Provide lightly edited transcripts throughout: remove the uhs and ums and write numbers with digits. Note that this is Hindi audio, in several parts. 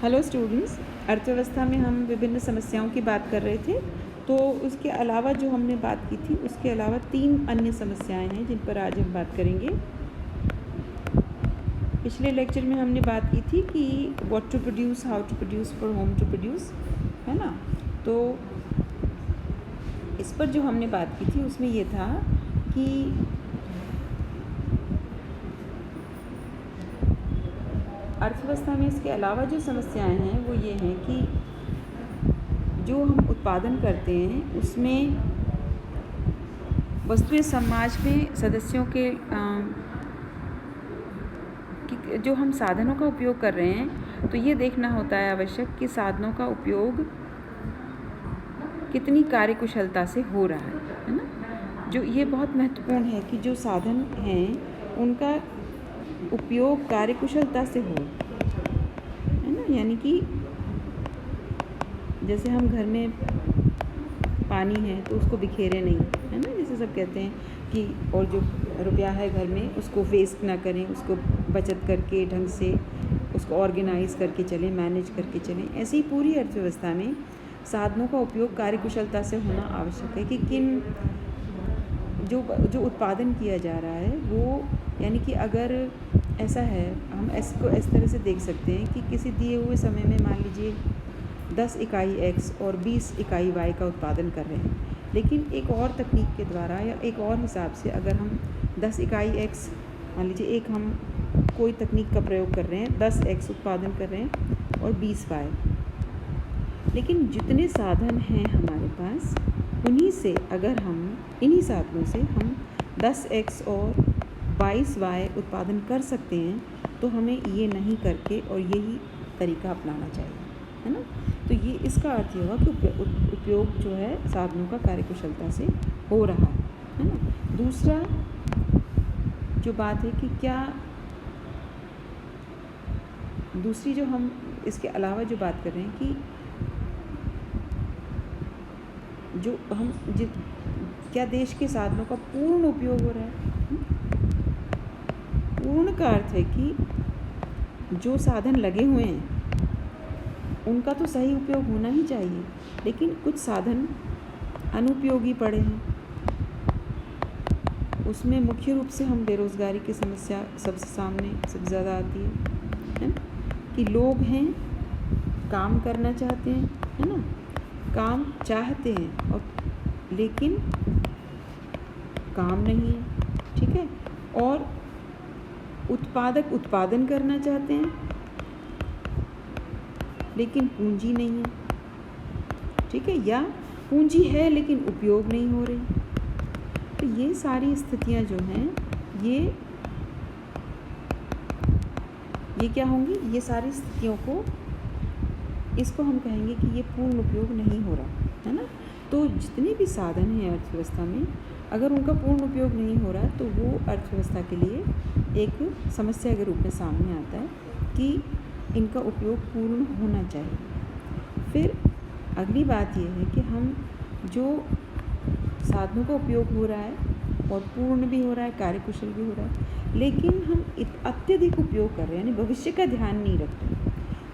हेलो स्टूडेंट्स, अर्थव्यवस्था में हम विभिन्न समस्याओं की बात कर रहे थे। तो उसके अलावा जो हमने बात की थी, उसके अलावा 3 अन्य समस्याएं हैं जिन पर आज हम बात करेंगे। पिछले लेक्चर में हमने बात की थी कि what to produce, how to produce, for whom to produce, है ना। तो इस पर जो हमने बात की थी उसमें ये था कि अर्थव्यवस्था में इसके अलावा जो समस्याएं हैं वो ये हैं कि जो हम उत्पादन करते हैं उसमें वस्तुएं समाज में सदस्यों के जो हम साधनों का उपयोग कर रहे हैं, तो ये देखना होता है आवश्यक कि साधनों का उपयोग कितनी कार्यकुशलता से हो रहा है ना। जो ये बहुत महत्वपूर्ण है कि जो साधन हैं उनका उपयोग कार्यकुशलता से हो, है ना। यानी कि जैसे हम घर में पानी है तो उसको बिखेरे नहीं, है ना। जैसे सब कहते हैं कि और जो रुपया है घर में उसको वेस्ट ना करें, उसको बचत करके ढंग से उसको ऑर्गेनाइज करके चलें, मैनेज करके चलें। ऐसे ही पूरी अर्थव्यवस्था में साधनों का उपयोग कार्यकुशलता से होना आवश्यक है कि किन जो उत्पादन किया जा रहा है वो, यानी कि अगर ऐसा है, हम इसको इस तरह से देख सकते हैं कि किसी दिए हुए समय में मान लीजिए 10 इकाई X और 20 इकाई Y का उत्पादन कर रहे हैं, लेकिन एक और तकनीक के द्वारा या एक और हिसाब से अगर हम 10 इकाई X, मान लीजिए एक हम कोई तकनीक का प्रयोग कर रहे हैं, 10X उत्पादन कर रहे हैं और 20 Y, लेकिन जितने साधन हैं हमारे पास उन्हीं से अगर हम इन्हीं साधनों से हम 10X और 22Y उत्पादन कर सकते हैं, तो हमें ये नहीं करके और यही तरीका अपनाना चाहिए, है ना। तो ये इसका अर्थ ये हुआ कि उपयोग जो है साधनों का कार्यकुशलता से हो रहा है ना। दूसरा जो बात है कि क्या दूसरी जो हम इसके अलावा जो बात कर रहे हैं कि जो हम क्या देश के साधनों का पूर्ण उपयोग हो रहा है। पूर्ण का अर्थ है कि जो साधन लगे हुए हैं उनका तो सही उपयोग होना ही चाहिए, लेकिन कुछ साधन अनुपयोगी पड़े हैं। उसमें मुख्य रूप से हम बेरोज़गारी की समस्या सबसे सामने सबसे ज़्यादा आती है ना। कि लोग हैं, काम करना चाहते हैं, है ना, काम चाहते हैं और लेकिन काम नहीं है, ठीक है। और उत्पादक उत्पादन करना चाहते हैं लेकिन पूंजी नहीं है, ठीक है, या पूंजी है लेकिन उपयोग नहीं हो रही। तो ये सारी स्थितियां जो हैं ये क्या होंगी, ये सारी स्थितियों को, इसको हम कहेंगे कि ये पूर्ण उपयोग नहीं हो रहा है ना। तो जितने भी साधन हैं अर्थव्यवस्था में, अगर उनका पूर्ण उपयोग नहीं हो रहा है तो वो अर्थव्यवस्था के लिए एक समस्या के रूप में सामने आता है कि इनका उपयोग पूर्ण होना चाहिए। फिर अगली बात ये है कि हम जो साधनों का उपयोग हो रहा है और पूर्ण भी हो रहा है, कार्यकुशल भी हो रहा है, लेकिन हम अत्यधिक उपयोग कर रहे हैं, यानी भविष्य का ध्यान नहीं रखते।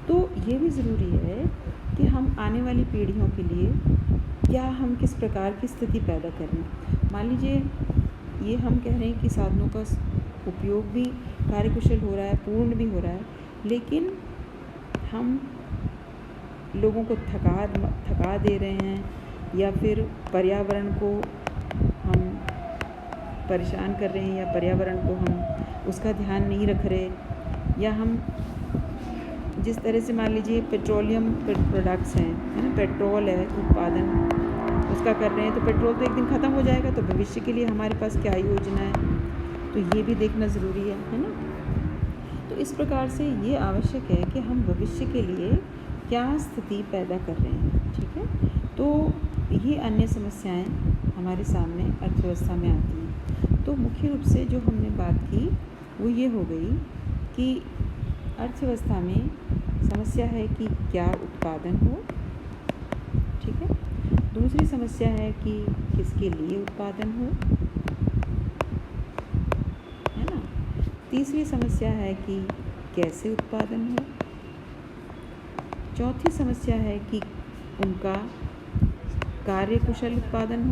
तो ये भी ज़रूरी है कि हम आने वाली पीढ़ियों के लिए क्या हम किस प्रकार की स्थिति पैदा करें। मान लीजिए ये हम कह रहे हैं कि साधनों का उपयोग भी कार्यकुशल हो रहा है, पूर्ण भी हो रहा है, लेकिन हम लोगों को थका दे रहे हैं, या फिर पर्यावरण को हम परेशान कर रहे हैं, या पर्यावरण को हम उसका ध्यान नहीं रख रहे, या हम जिस तरह से मान लीजिए पेट्रोलियम प्रोडक्ट्स हैं, है ना, पेट्रोल है उत्पादन उसका कर रहे हैं, तो पेट्रोल तो एक दिन ख़त्म हो जाएगा, तो भविष्य के लिए हमारे पास क्या योजना है, तो ये भी देखना ज़रूरी है ना। तो इस प्रकार से ये आवश्यक है कि हम भविष्य के लिए क्या स्थिति पैदा कर रहे हैं, ठीक है। तो ये अन्य समस्याएं हमारे सामने अर्थव्यवस्था में आती हैं। तो मुख्य रूप से जो हमने बात की वो ये हो गई कि अर्थव्यवस्था में समस्या है कि क्या उत्पादन हो, ठीक है। दूसरी समस्या है कि किसके लिए उत्पादन हो, है ना। तीसरी समस्या है कि कैसे उत्पादन हो, चौथी समस्या है कि उनका कार्यकुशल उत्पादन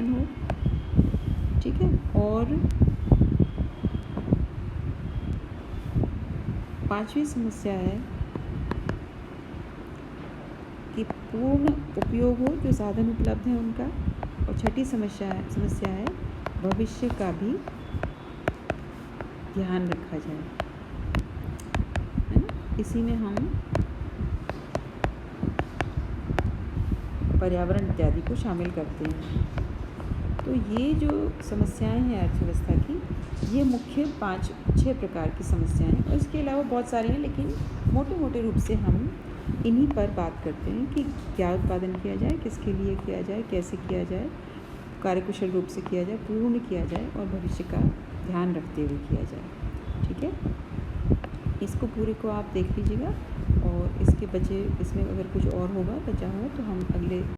हो, ठीक है। और पांचवी समस्या है कि पूर्ण उपयोग हो जो साधन उपलब्ध है उनका। और छठी समस्या है भविष्य का भी ध्यान रखा जाए, है ना। इसी में हम पर्यावरण इत्यादि को शामिल करते हैं। तो ये जो समस्याएं हैं अर्थव्यवस्था की, ये मुख्य 5-6 प्रकार की समस्याएं हैं। और इसके अलावा बहुत सारी हैं, लेकिन मोटे मोटे रूप से हम इन्हीं पर बात करते हैं कि क्या उत्पादन किया जाए, किसके लिए किया जाए, कैसे किया जाए, कार्यकुशल रूप से किया जाए, पूर्ण किया जाए और भविष्य का ध्यान रखते हुए किया जाए, ठीक है। इसको पूरे को आप देख लीजिएगा और इसके बचे इसमें अगर कुछ और होगा बचा हुआ तो हम अगले